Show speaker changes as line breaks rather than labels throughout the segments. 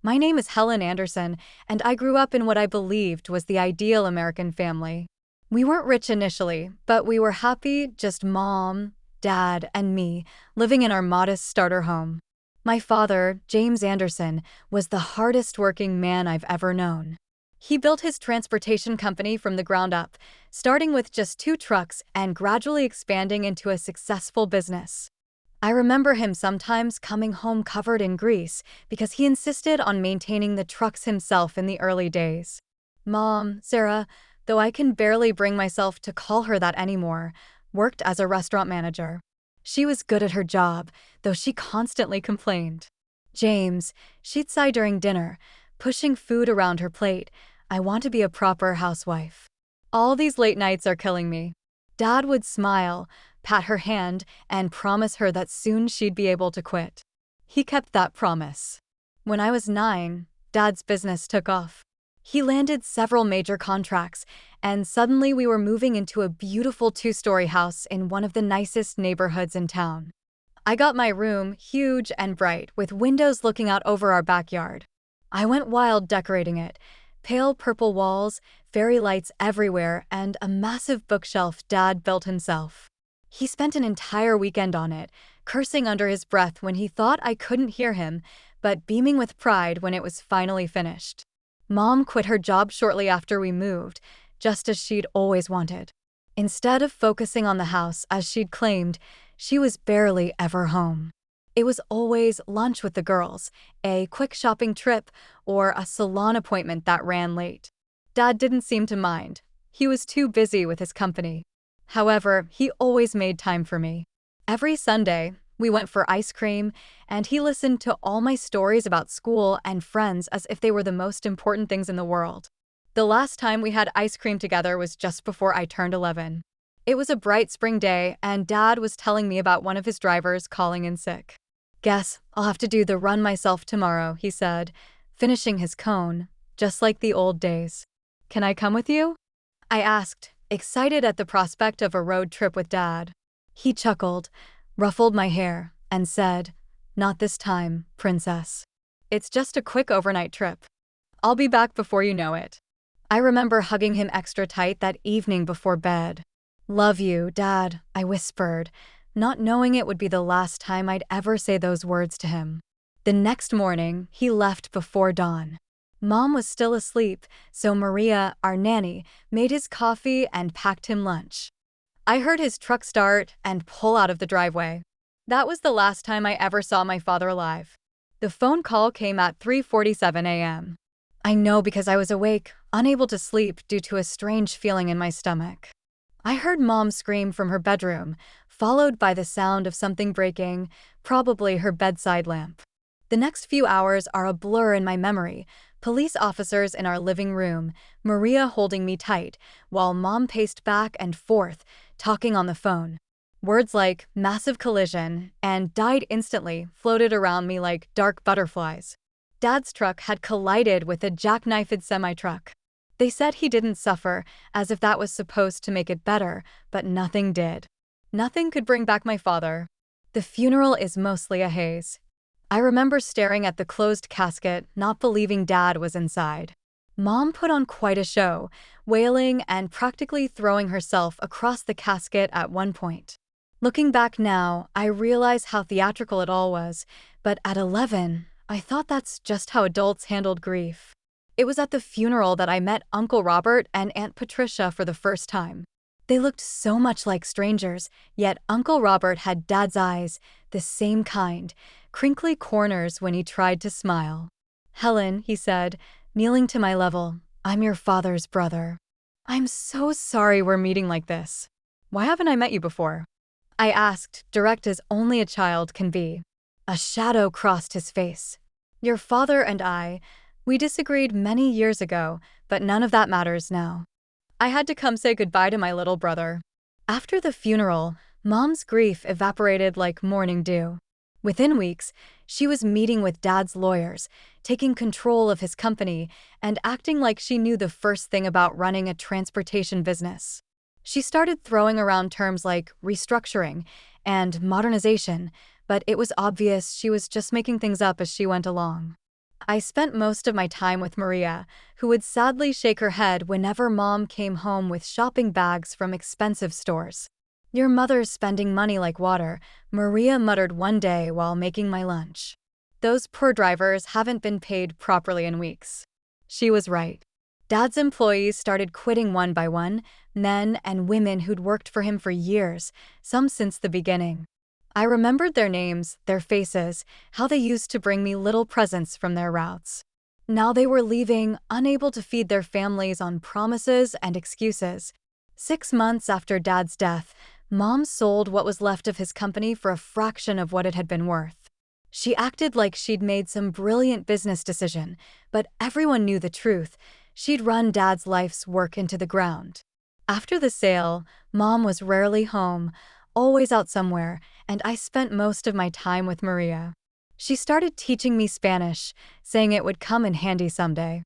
My name is Helen Anderson, and I grew up in what I believed was the ideal American family. We weren't rich initially, but we were happy, just mom, dad, and me, living in our modest starter home. My father, James Anderson, was the hardest working man I've ever known. He built his transportation company from the ground up, starting with just 2 trucks and gradually expanding into a successful business. I remember him sometimes coming home covered in grease because he insisted on maintaining the trucks himself in the early days. Mom, Sarah, though I can barely bring myself to call her that anymore, worked as a restaurant manager. She was good at her job, though she constantly complained. James, she'd sigh during dinner, pushing food around her plate. I want to be a proper housewife. All these late nights are killing me. Dad would smile, pat her hand, and promise her that soon she'd be able to quit. He kept that promise. When I was 9, Dad's business took off. He landed several major contracts, and suddenly we were moving into a beautiful 2-story house in one of the nicest neighborhoods in town. I got my room, huge and bright, with windows looking out over our backyard. I went wild decorating it. Pale purple walls, fairy lights everywhere, and a massive bookshelf Dad built himself. He spent an entire weekend on it, cursing under his breath when he thought I couldn't hear him, but beaming with pride when it was finally finished. Mom quit her job shortly after we moved, just as she'd always wanted. Instead of focusing on the house, as she'd claimed, she was barely ever home. It was always lunch with the girls, a quick shopping trip, or a salon appointment that ran late. Dad didn't seem to mind. He was too busy with his company. However, he always made time for me. Every Sunday, we went for ice cream, and he listened to all my stories about school and friends as if they were the most important things in the world. The last time we had ice cream together was just before I turned 11. It was a bright spring day, and Dad was telling me about one of his drivers calling in sick. "Guess I'll have to do the run myself tomorrow," he said, finishing his cone, just like the old days. "Can I come with you?" I asked, excited at the prospect of a road trip with Dad. He chuckled, ruffled my hair, and said, "Not this time, princess. It's just a quick overnight trip. I'll be back before you know it." I remember hugging him extra tight that evening before bed. "Love you, Dad," I whispered, not knowing it would be the last time I'd ever say those words to him. The next morning, he left before dawn. Mom was still asleep, so Maria, our nanny, made his coffee and packed him lunch. I heard his truck start and pull out of the driveway. That was the last time I ever saw my father alive. The phone call came at 3:47 a.m. I know because I was awake, unable to sleep due to a strange feeling in my stomach. I heard Mom scream from her bedroom, followed by the sound of something breaking, probably her bedside lamp. The next few hours are a blur in my memory. Police officers in our living room, Maria holding me tight, while Mom paced back and forth, talking on the phone. Words like massive collision and died instantly floated around me like dark butterflies. Dad's truck had collided with a jackknifed semi-truck. They said he didn't suffer, as if that was supposed to make it better, but nothing did. Nothing could bring back my father. The funeral is mostly a haze. I remember staring at the closed casket, not believing Dad was inside. Mom put on quite a show, wailing and practically throwing herself across the casket at one point. Looking back now, I realize how theatrical it all was, but at 11, I thought that's just how adults handled grief. It was at the funeral that I met Uncle Robert and Aunt Patricia for the first time. They looked so much like strangers, yet Uncle Robert had Dad's eyes, the same kind, crinkly corners when he tried to smile. "Helen," he said, kneeling to my level, "I'm your father's brother. I'm so sorry we're meeting like this. Why haven't I met you before?" I asked, direct as only a child can be. A shadow crossed his face. "Your father and we disagreed many years ago, but none of that matters now. I had to come say goodbye to my little brother." After the funeral, Mom's grief evaporated like morning dew. Within weeks, she was meeting with Dad's lawyers, taking control of his company, and acting like she knew the first thing about running a transportation business. She started throwing around terms like restructuring and modernization, but it was obvious she was just making things up as she went along. I spent most of my time with Maria, who would sadly shake her head whenever Mom came home with shopping bags from expensive stores. "Your mother's spending money like water," Maria muttered one day while making my lunch. "Those poor drivers haven't been paid properly in weeks." She was right. Dad's employees started quitting one by one, men and women who'd worked for him for years, some since the beginning. I remembered their names, their faces, how they used to bring me little presents from their routes. Now they were leaving, unable to feed their families on promises and excuses. 6 months after Dad's death, Mom sold what was left of his company for a fraction of what it had been worth. She acted like she'd made some brilliant business decision, but everyone knew the truth. She'd run Dad's life's work into the ground. After the sale, Mom was rarely home, always out somewhere, and I spent most of my time with Maria. She started teaching me Spanish, saying it would come in handy someday.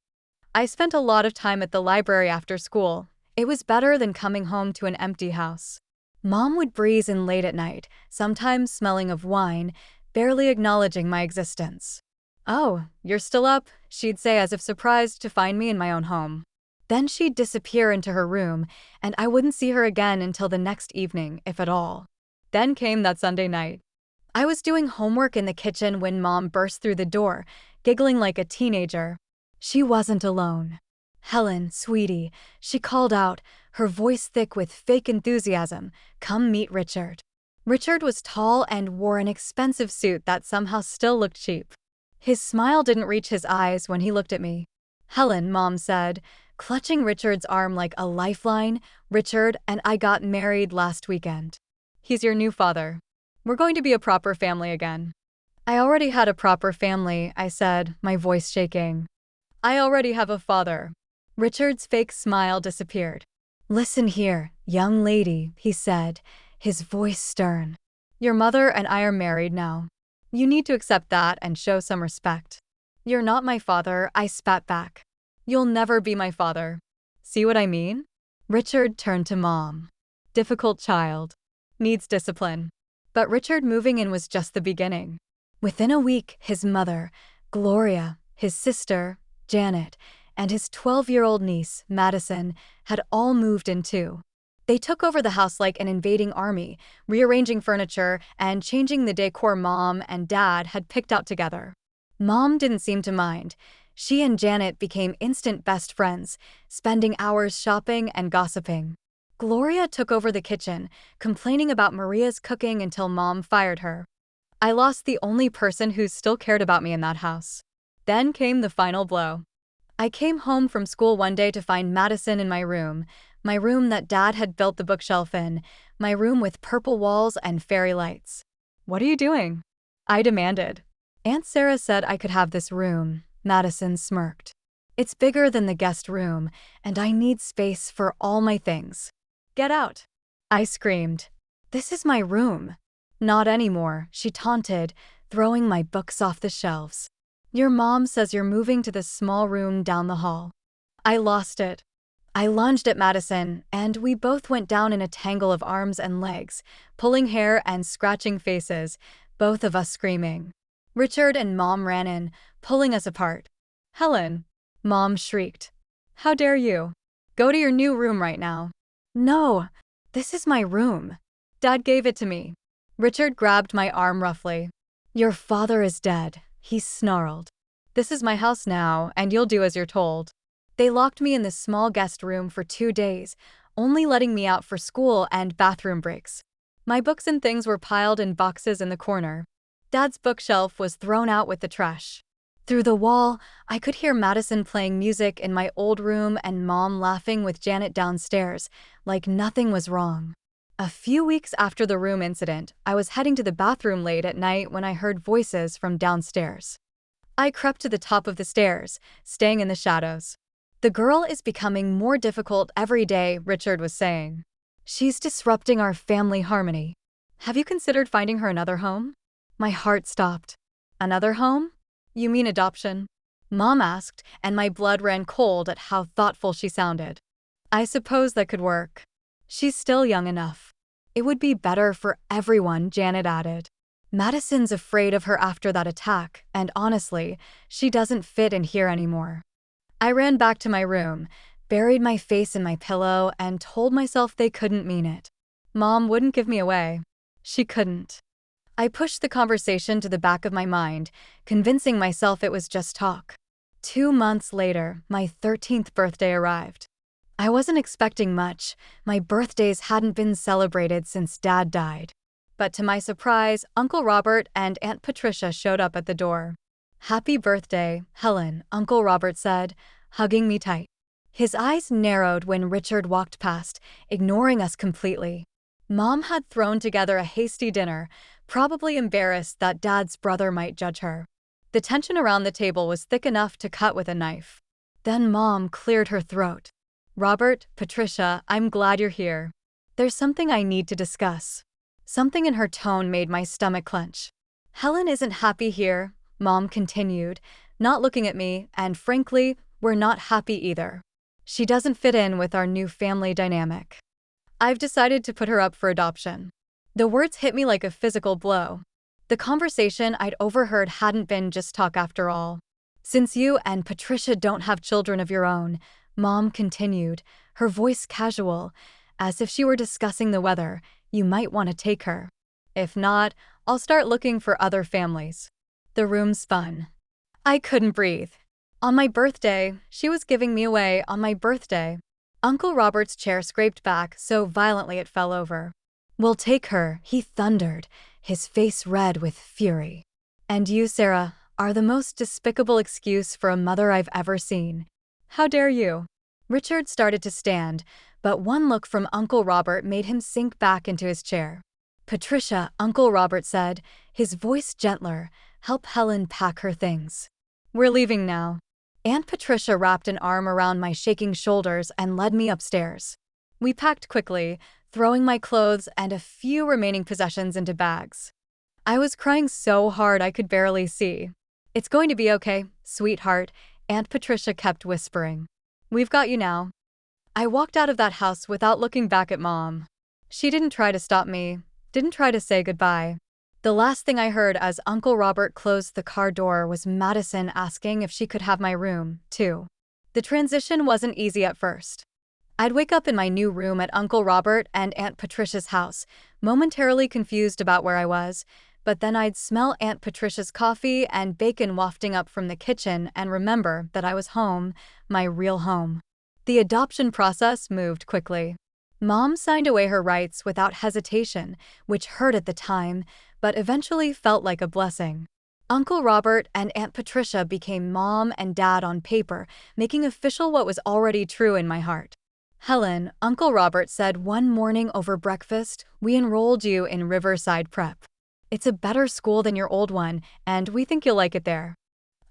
I spent a lot of time at the library after school. It was better than coming home to an empty house. Mom would breeze in late at night, sometimes smelling of wine, barely acknowledging my existence. "Oh, you're still up," she'd say as if surprised to find me in my own home. Then she'd disappear into her room, and I wouldn't see her again until the next evening, if at all. Then came that Sunday night. I was doing homework in the kitchen when Mom burst through the door, giggling like a teenager. She wasn't alone. "Helen, sweetie," she called out, her voice thick with fake enthusiasm, "come meet Richard." Richard was tall and wore an expensive suit that somehow still looked cheap. His smile didn't reach his eyes when he looked at me. "Helen," Mom said, clutching Richard's arm like a lifeline, "Richard and I got married last weekend. He's your new father. We're going to be a proper family again." "I already had a proper family," I said, my voice shaking. "I already have a father." Richard's fake smile disappeared. "Listen here, young lady," he said, his voice stern. "Your mother and I are married now. You need to accept that and show some respect." "You're not my father," I spat back. "You'll never be my father." "See what I mean?" Richard turned to Mom. "Difficult child. Needs discipline." But Richard moving in was just the beginning. Within a week, his mother, Gloria, his sister, Janet, and his 12-year-old niece, Madison, had all moved in too. They took over the house like an invading army, rearranging furniture and changing the decor Mom and Dad had picked out together. Mom didn't seem to mind. She and Janet became instant best friends, spending hours shopping and gossiping. Gloria took over the kitchen, complaining about Maria's cooking until Mom fired her. I lost the only person who still cared about me in that house. Then came the final blow. I came home from school one day to find Madison in my room that Dad had built the bookshelf in, my room with purple walls and fairy lights. "What are you doing?" I demanded. "Aunt Sarah said I could have this room," Madison smirked. "It's bigger than the guest room, and I need space for all my things." "Get out!" I screamed. "This is my room." "Not anymore," she taunted, throwing my books off the shelves. "Your mom says you're moving to this small room down the hall." I lost it. I lunged at Madison, and we both went down in a tangle of arms and legs, pulling hair and scratching faces, both of us screaming. Richard and Mom ran in, pulling us apart. "Helen!" Mom shrieked. "How dare you? Go to your new room right now." "No, this is my room. Dad gave it to me." Richard grabbed my arm roughly. "Your father is dead," he snarled. "This is my house now, and you'll do as you're told." They locked me in this small guest room for 2 days, only letting me out for school and bathroom breaks. My books and things were piled in boxes in the corner. Dad's bookshelf was thrown out with the trash. Through the wall, I could hear Madison playing music in my old room and Mom laughing with Janet downstairs, like nothing was wrong. A few weeks after the room incident, I was heading to the bathroom late at night when I heard voices from downstairs. I crept to the top of the stairs, staying in the shadows. "The girl is becoming more difficult every day," Richard was saying. "She's disrupting our family harmony. Have you considered finding her another home?" My heart stopped. "Another home? You mean adoption?" Mom asked, and my blood ran cold at how thoughtful she sounded. "I suppose that could work. She's still young enough." "It would be better for everyone," Janet added. Madison's afraid of her after that attack, and honestly, she doesn't fit in here anymore. I ran back to my room, buried my face in my pillow, and told myself they couldn't mean it. Mom wouldn't give me away. She couldn't. I pushed the conversation to the back of my mind, convincing myself it was just talk. 2 months later, my 13th birthday arrived. I wasn't expecting much. My birthdays hadn't been celebrated since Dad died. But to my surprise, Uncle Robert and Aunt Patricia showed up at the door. "Happy birthday, Helen," Uncle Robert said, hugging me tight. His eyes narrowed when Richard walked past, ignoring us completely. Mom had thrown together a hasty dinner, probably embarrassed that Dad's brother might judge her. The tension around the table was thick enough to cut with a knife. Then Mom cleared her throat. "Robert, Patricia, I'm glad you're here. There's something I need to discuss." Something in her tone made my stomach clench. "Helen isn't happy here," Mom continued, not looking at me, "and frankly, we're not happy either. She doesn't fit in with our new family dynamic. I've decided to put her up for adoption." The words hit me like a physical blow. The conversation I'd overheard hadn't been just talk after all. "Since you and Patricia don't have children of your own," Mom continued, her voice casual, as if she were discussing the weather, "you might want to take her. If not, I'll start looking for other families." The room spun. I couldn't breathe. On my birthday, she was giving me away on my birthday. Uncle Robert's chair scraped back so violently it fell over. "We'll take her," he thundered, his face red with fury. "And you, Sarah, are the most despicable excuse for a mother I've ever seen. How dare you?" Richard started to stand, but one look from Uncle Robert made him sink back into his chair. "Patricia," Uncle Robert said, his voice gentler, "help Helen pack her things. We're leaving now." Aunt Patricia wrapped an arm around my shaking shoulders and led me upstairs. We packed quickly, throwing my clothes and a few remaining possessions into bags. I was crying so hard I could barely see. "It's going to be okay, sweetheart," Aunt Patricia kept whispering. "We've got you now." I walked out of that house without looking back at Mom. She didn't try to stop me, didn't try to say goodbye. The last thing I heard as Uncle Robert closed the car door was Madison asking if she could have my room, too. The transition wasn't easy at first. I'd wake up in my new room at Uncle Robert and Aunt Patricia's house, momentarily confused about where I was, but then I'd smell Aunt Patricia's coffee and bacon wafting up from the kitchen and remember that I was home, my real home. The adoption process moved quickly. Mom signed away her rights without hesitation, which hurt at the time, but eventually felt like a blessing. Uncle Robert and Aunt Patricia became Mom and Dad on paper, making official what was already true in my heart. "Helen," Uncle Robert said one morning over breakfast, "we enrolled you in Riverside Prep. It's a better school than your old one, and we think you'll like it there."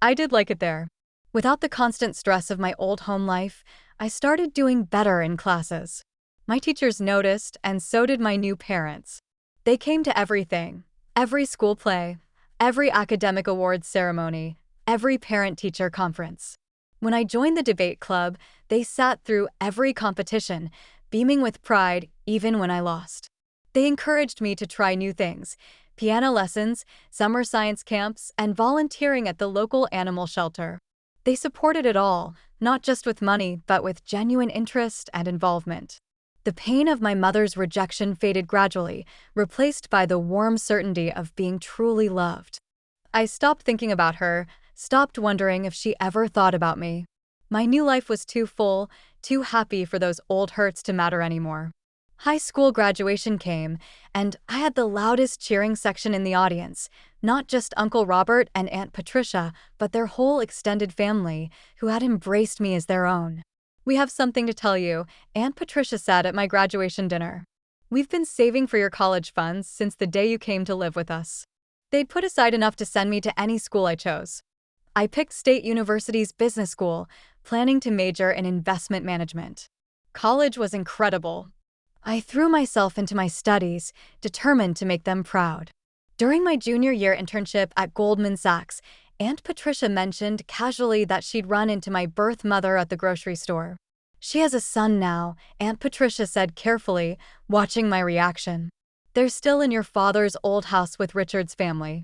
I did like it there. Without the constant stress of my old home life, I started doing better in classes. My teachers noticed, and so did my new parents. They came to everything, every school play, every academic awards ceremony, every parent-teacher conference. When I joined the debate club, they sat through every competition, beaming with pride even when I lost. They encouraged me to try new things: piano lessons, summer science camps, and volunteering at the local animal shelter. They supported it all, not just with money, but with genuine interest and involvement. The pain of my mother's rejection faded gradually, replaced by the warm certainty of being truly loved. I stopped thinking about her, stopped wondering if she ever thought about me. My new life was too full, too happy for those old hurts to matter anymore. High school graduation came, and I had the loudest cheering section in the audience, not just Uncle Robert and Aunt Patricia, but their whole extended family, who had embraced me as their own. "We have something to tell you," Aunt Patricia said at my graduation dinner. "We've been saving for your college funds since the day you came to live with us." They'd put aside enough to send me to any school I chose. I picked State University's business school, planning to major in investment management. College was incredible. I threw myself into my studies, determined to make them proud. During my junior year internship at Goldman Sachs, Aunt Patricia mentioned casually that she'd run into my birth mother at the grocery store. "She has a son now," Aunt Patricia said carefully, watching my reaction. They're still in your father's old house with Richard's family.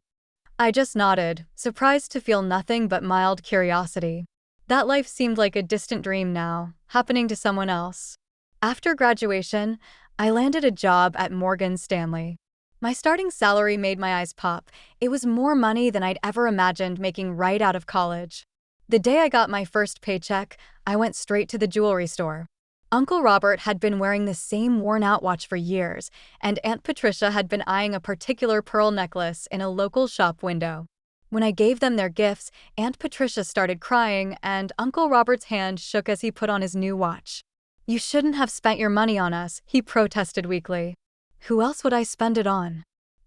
I just nodded, surprised to feel nothing but mild curiosity. That life seemed like a distant dream now, happening to someone else. After graduation, I landed a job at Morgan Stanley. My starting salary made my eyes pop. It was more money than I'd ever imagined making right out of college. The day I got my first paycheck, I went straight to the jewelry store. Uncle Robert had been wearing the same worn-out watch for years, and Aunt Patricia had been eyeing a particular pearl necklace in a local shop window. When I gave them their gifts, Aunt Patricia started crying, and Uncle Robert's hand shook as he put on his new watch. "You shouldn't have spent your money on us," he protested weakly. "Who else would I spend it on?"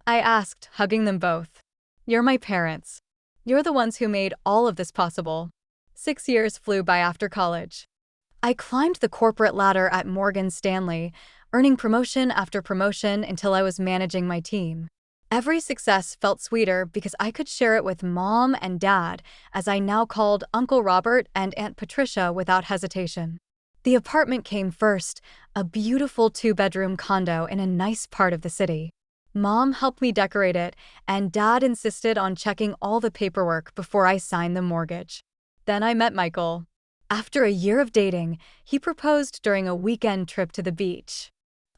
I asked, hugging them both. "You're my parents. You're the ones who made all of this possible." 6 years flew by after college. I climbed the corporate ladder at Morgan Stanley, earning promotion after promotion until I was managing my team. Every success felt sweeter because I could share it with Mom and Dad, as I now called Uncle Robert and Aunt Patricia without hesitation. The apartment came first, a beautiful 2-bedroom condo in a nice part of the city. Mom helped me decorate it, and Dad insisted on checking all the paperwork before I signed the mortgage. Then I met Michael. After a year of dating, he proposed during a weekend trip to the beach.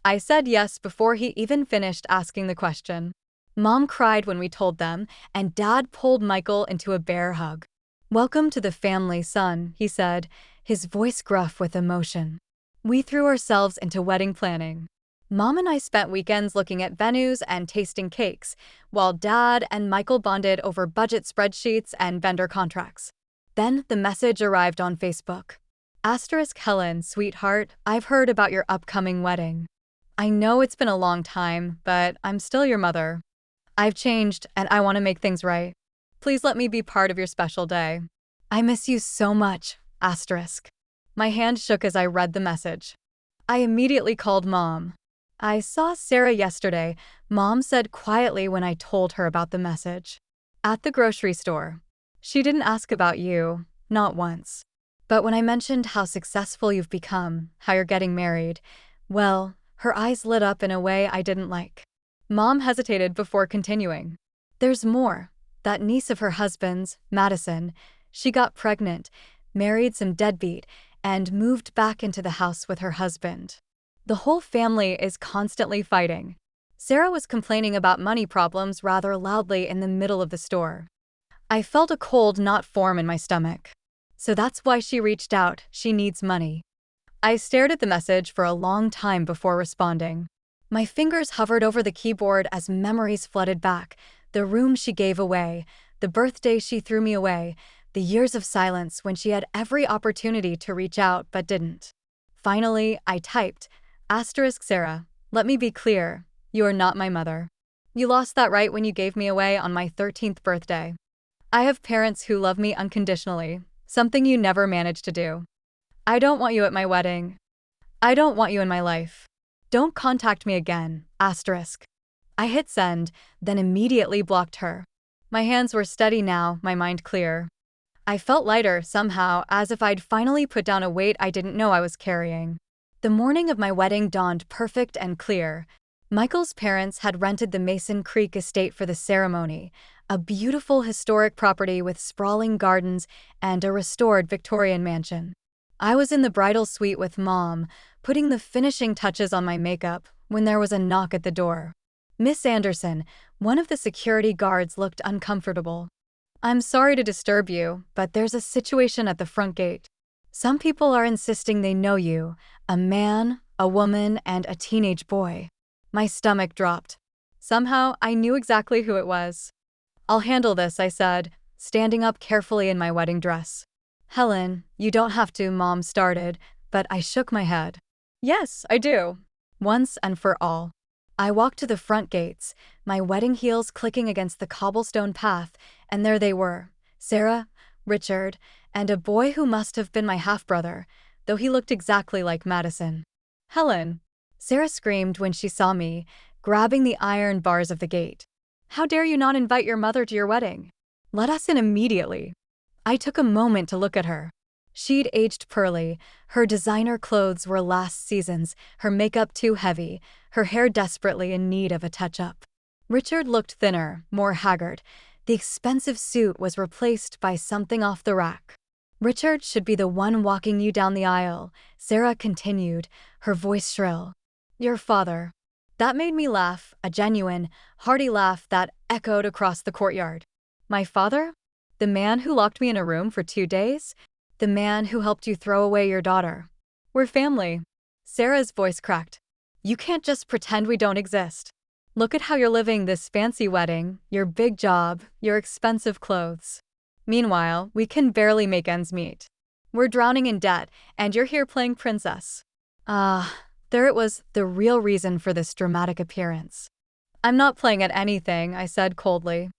I said yes before he even finished asking the question. Mom cried when we told them, and Dad pulled Michael into a bear hug. "Welcome to the family, son," he said, his voice gruff with emotion. We threw ourselves into wedding planning. Mom and I spent weekends looking at venues and tasting cakes, while Dad and Michael bonded over budget spreadsheets and vendor contracts. Then the message arrived on Facebook. "Helen, sweetheart, I've heard about your upcoming wedding. I know it's been a long time, but I'm still your mother. I've changed, and I want to make things right. Please let me be part of your special day. I miss you so much, *. My hand shook as I read the message. I immediately called Mom. "I saw Sarah yesterday," Mom said quietly when I told her about the message. "At the grocery store. She didn't ask about you, not once. But when I mentioned how successful you've become, how you're getting married, well, her eyes lit up in a way I didn't like." Mom hesitated before continuing. "There's more. That niece of her husband's, Madison, she got pregnant, married some deadbeat, and moved back into the house with her husband. The whole family is constantly fighting." Sarah was complaining about money problems rather loudly in the middle of the store. I felt a cold knot form in my stomach. So that's why she reached out. She needs money. I stared at the message for a long time before responding. My fingers hovered over the keyboard as memories flooded back. The room she gave away, the birthday she threw me away, the years of silence when she had every opportunity to reach out but didn't. Finally, I typed, "Sarah, let me be clear, you are not my mother. You lost that right when you gave me away on my 13th birthday. I have parents who love me unconditionally, something you never managed to do. I don't want you at my wedding. I don't want you in my life. Don't contact me again, *. I hit send, then immediately blocked her. My hands were steady now, my mind clear. I felt lighter somehow, as if I'd finally put down a weight I didn't know I was carrying. The morning of my wedding dawned perfect and clear. Michael's parents had rented the Mason Creek estate for the ceremony, a beautiful historic property with sprawling gardens and a restored Victorian mansion. I was in the bridal suite with Mom, putting the finishing touches on my makeup, when there was a knock at the door. Miss Anderson, one of the security guards, looked uncomfortable. "I'm sorry to disturb you, but there's a situation at the front gate. Some people are insisting they know you, a man, a woman, and a teenage boy." My stomach dropped. Somehow, I knew exactly who it was. "I'll handle this," I said, standing up carefully in my wedding dress. "Helen, you don't have to," Mom started, but I shook my head. "Yes, I do. Once and for all." I walked to the front gates, my wedding heels clicking against the cobblestone path, and there they were, Sarah, Richard, and a boy who must have been my half-brother, though he looked exactly like Madison. "Helen!" Sarah screamed when she saw me, grabbing the iron bars of the gate. "How dare you not invite your mother to your wedding? Let us in immediately." I took a moment to look at her. She'd aged pearly. Her designer clothes were last season's, her makeup too heavy, her hair desperately in need of a touch-up. Richard looked thinner, more haggard. The expensive suit was replaced by something off the rack. Richard should be the one walking you down the aisle, Sarah continued, her voice shrill. Your father. That made me laugh, a genuine, hearty laugh that echoed across the courtyard. My father? The man who locked me in a room for 2 days? The man who helped you throw away your daughter? We're family. Sarah's voice cracked. You can't just pretend we don't exist. Look at how you're living this fancy wedding, your big job, your expensive clothes. Meanwhile, we can barely make ends meet. We're drowning in debt, and you're here playing princess. There it was, the real reason for this dramatic appearance. I'm not playing at anything, I said coldly.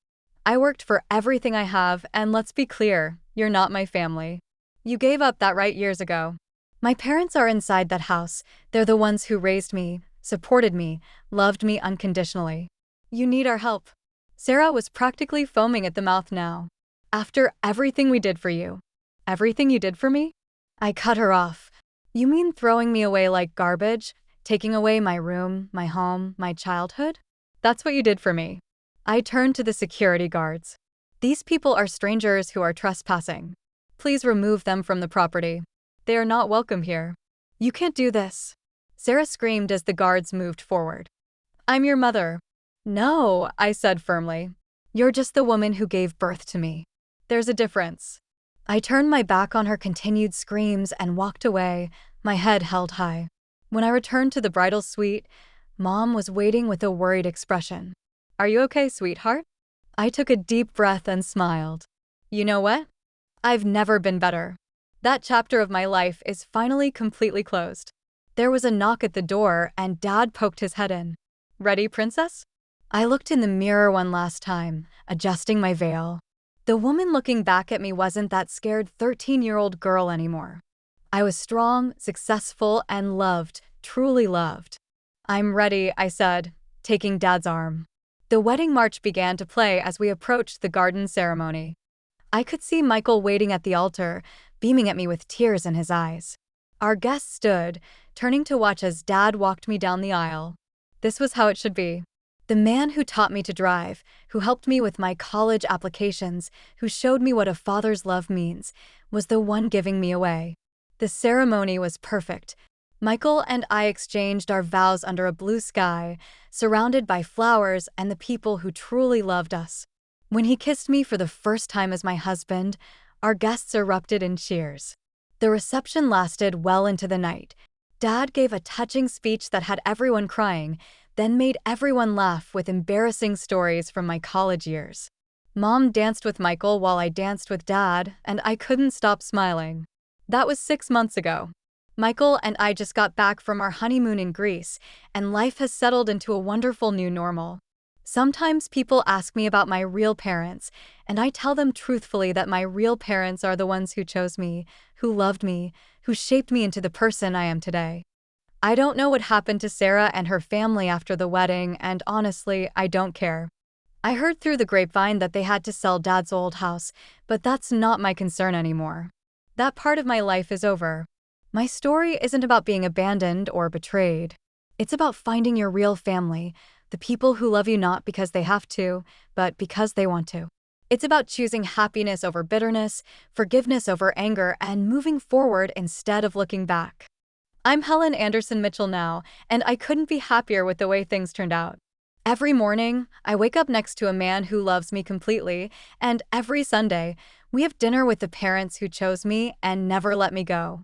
I worked for everything I have, and let's be clear, you're not my family. You gave up that right years ago. My parents are inside that house. They're the ones who raised me, supported me, loved me unconditionally. You need our help. Sarah was practically foaming at the mouth now. After everything we did for you. Everything you did for me? I cut her off. You mean throwing me away like garbage? Taking away my room, my home, my childhood? That's what you did for me. I turned to the security guards. These people are strangers who are trespassing. Please remove them from the property. They are not welcome here. You can't do this. Sarah screamed as the guards moved forward. I'm your mother. No, I said firmly. You're just the woman who gave birth to me. There's a difference. I turned my back on her continued screams and walked away, my head held high. When I returned to the bridal suite, Mom was waiting with a worried expression. Are you okay, sweetheart? I took a deep breath and smiled. You know what? I've never been better. That chapter of my life is finally completely closed. There was a knock at the door and Dad poked his head in. Ready, princess? I looked in the mirror one last time, adjusting my veil. The woman looking back at me wasn't that scared 13-year-old girl anymore. I was strong, successful, and loved, truly loved. I'm ready, I said, taking Dad's arm. The wedding march began to play as we approached the garden ceremony. I could see Michael waiting at the altar, beaming at me with tears in his eyes. Our guests stood, turning to watch as Dad walked me down the aisle. This was how it should be. The man who taught me to drive, who helped me with my college applications, who showed me what a father's love means, was the one giving me away. The ceremony was perfect. Michael and I exchanged our vows under a blue sky, surrounded by flowers and the people who truly loved us. When he kissed me for the first time as my husband, our guests erupted in cheers. The reception lasted well into the night. Dad gave a touching speech that had everyone crying, then made everyone laugh with embarrassing stories from my college years. Mom danced with Michael while I danced with Dad, and I couldn't stop smiling. That was 6 months ago. Michael and I just got back from our honeymoon in Greece, and life has settled into a wonderful new normal. Sometimes people ask me about my real parents, and I tell them truthfully that my real parents are the ones who chose me, who loved me, who shaped me into the person I am today. I don't know what happened to Sarah and her family after the wedding, and honestly, I don't care. I heard through the grapevine that they had to sell Dad's old house, but that's not my concern anymore. That part of my life is over. My story isn't about being abandoned or betrayed. It's about finding your real family, the people who love you not because they have to, but because they want to. It's about choosing happiness over bitterness, forgiveness over anger, and moving forward instead of looking back. I'm Helen Anderson Mitchell now, and I couldn't be happier with the way things turned out. Every morning, I wake up next to a man who loves me completely, and every Sunday, we have dinner with the parents who chose me and never let me go.